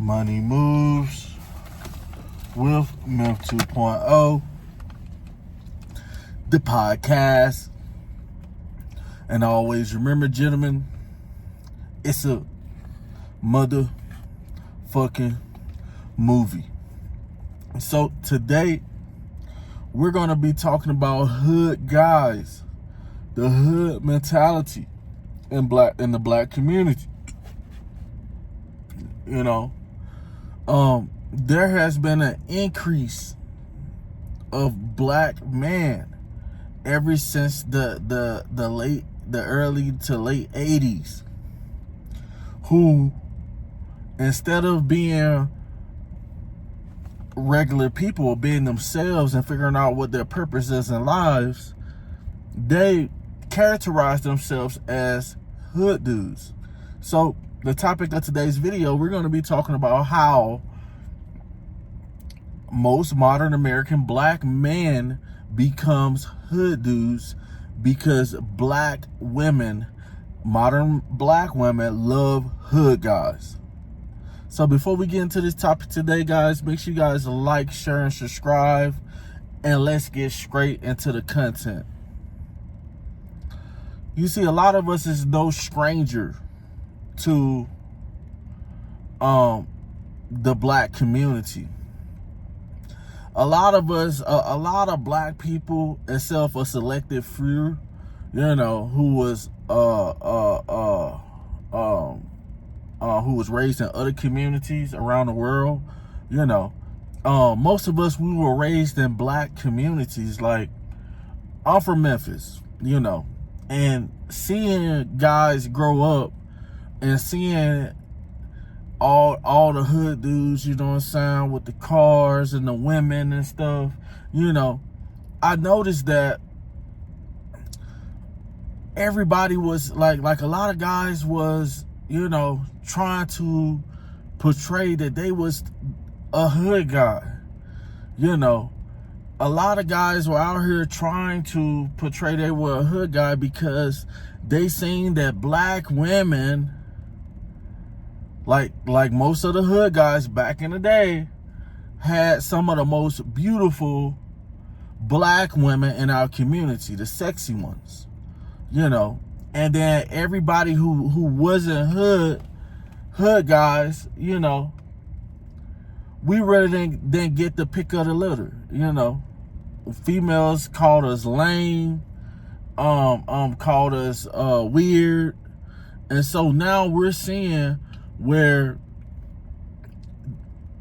Money Moves with Myth 2.0, the podcast. And always remember, gentlemen, it's a motherfucking movie. So today, we're going to be talking about hood guys, the hood mentality in the black community. You know, there has been an increase of black men ever since the early to late 80s, who, instead of being regular people, being themselves and figuring out what their purpose is in lives, they characterize themselves as hood dudes. So the topic of today's video, we're going to be talking about how most modern American black men becomes hood dudes because black women, modern black women, love hood guys. So before we get into this topic today, guys, make sure you guys like, share, and subscribe, and let's get straight into the content. You see, a lot of us is no stranger to the black community. A lot of us, a lot of black people, except for selected few, you know, who was raised in other communities around the world, you know, most of us, we were raised in black communities. Like, I'm from Memphis, you know, and seeing guys grow up and seeing all the hood dudes, you know what I'm saying, with the cars and the women and stuff, you know, I noticed that everybody was like a lot of guys was, you know, trying to portray that they was a hood guy. You know, a lot of guys were out here trying to portray they were a hood guy because they seen that black women, like most of the hood guys back in the day, had some of the most beautiful black women in our community, the sexy ones, you know. And then everybody who wasn't hood guys, you know, we really didn't get the pick of the litter, you know. Females called us lame, called us weird. And so now we're seeing where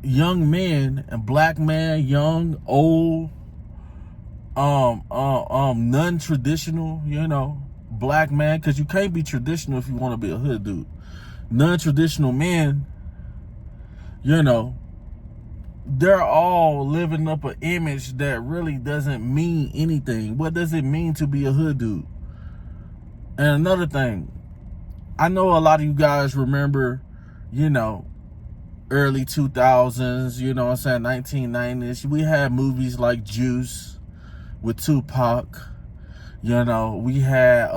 young men and black men, young, old, non-traditional, you know, black man, because you can't be traditional if you want to be a hood dude. Non-traditional men, you know, they're all living up an image that really doesn't mean anything. What does it mean to be a hood dude? And another thing, I know a lot of you guys remember, you know, early 2000s, you know what I'm saying, 1990s. We had movies like Juice with Tupac. You know, we had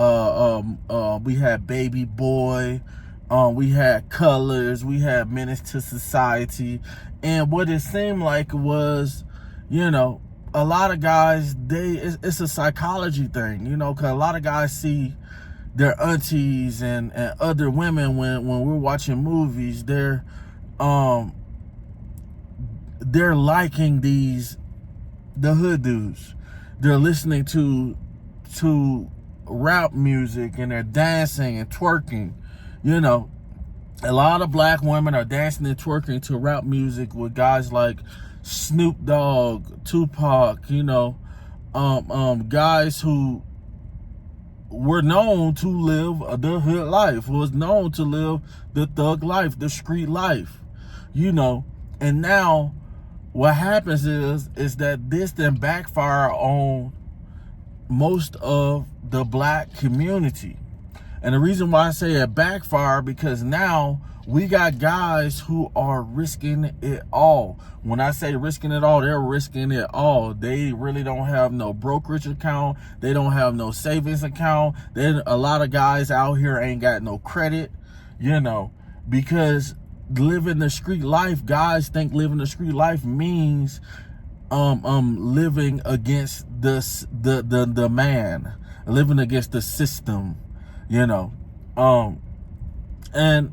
Baby Boy, we had Colors, we had Menace to Society. And what it seemed like was, you know, a lot of guys, it's a psychology thing, you know, because a lot of guys see their aunties and other women when we're watching movies, they're liking the hood dudes. They're listening to rap music and they're dancing and twerking. You know, a lot of black women are dancing and twerking to rap music with guys like Snoop Dogg, Tupac, you know, guys who were known to live the hood life, was known to live the thug life, the street life, you know. And now what happens is that this then backfire on most of the black community. And the reason why I say it backfire, because now we got guys who are risking it all. When I say risking it all, they're risking it all. They really don't have no brokerage account. They don't have no savings account. Then a lot of guys out here ain't got no credit, you know, because living the street life, guys think living the street life means living against the man, living against the system, you know. And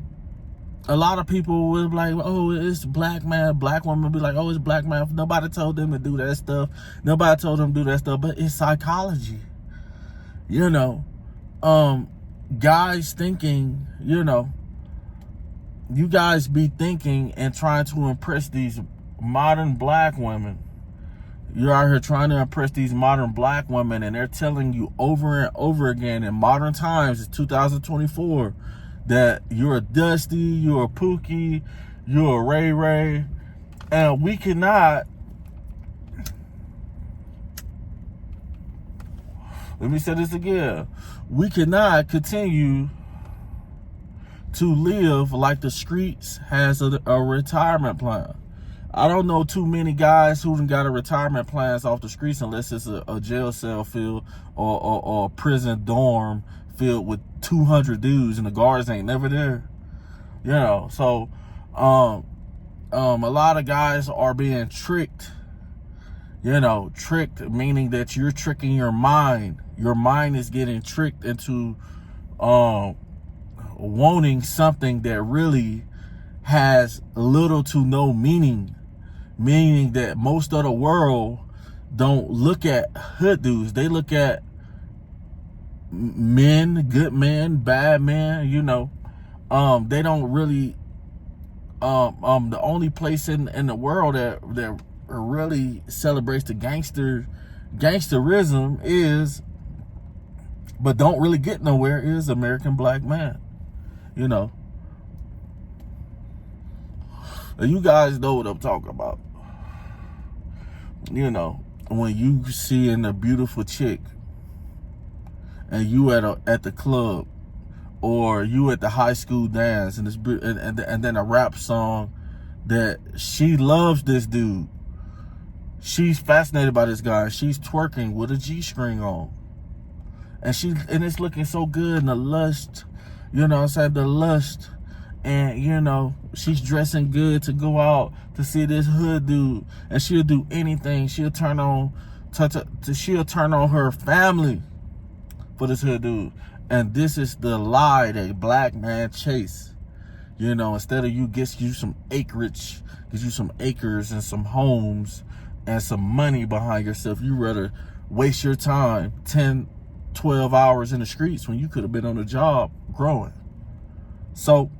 a lot of people will be like, oh, it's black man. Black women be like, oh, it's black man. Nobody told them to do that stuff. Nobody told them to do that stuff. But it's psychology, you know. Guys thinking, you know, you guys be thinking and trying to impress these modern black women. You're out here trying to impress these modern black women, and they're telling you over and over again in modern times, it's 2024, that you're a Dusty, you're a Pookie, you're a Ray Ray. And we cannot, let me say this again, we cannot continue to live like the streets has a retirement plan. I don't know too many guys who got a retirement plans off the streets unless it's a jail cell filled or a prison dorm filled with 200 dudes and the guards ain't never there. You know, so a lot of guys are being tricked. You know, tricked meaning that you're tricking your mind. Your mind is getting tricked into wanting something that really has little to no meaning. Meaning that most of the world don't look at hood dudes. They look at men, good men, bad men, you know. They don't really, the only place in the world that really celebrates the gangsterism is, but don't really get nowhere, is American black man, you know. You guys know what I'm talking about. You know, when you seeing a beautiful chick and you at the club, or you at the high school dance, and then a rap song that she loves this dude. She's fascinated by this guy. She's twerking with a G-string on. And it's looking so good, and the lust, you know what I'm saying, the lust. And, you know, she's dressing good to go out to see this hood dude. And she'll do anything. She'll turn on her family for this hood dude. And this is the lie that black man chase. You know, instead of you get you some acreage, get you some acres and some homes and some money behind yourself, you rather waste your time 10, 12 hours in the streets when you could have been on the job growing. So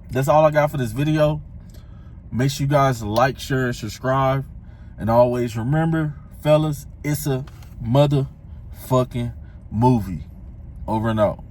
that's all I got for this video. Make sure you guys like, share, and subscribe. And always remember, fellas, it's a motherfucking movie. Over and out.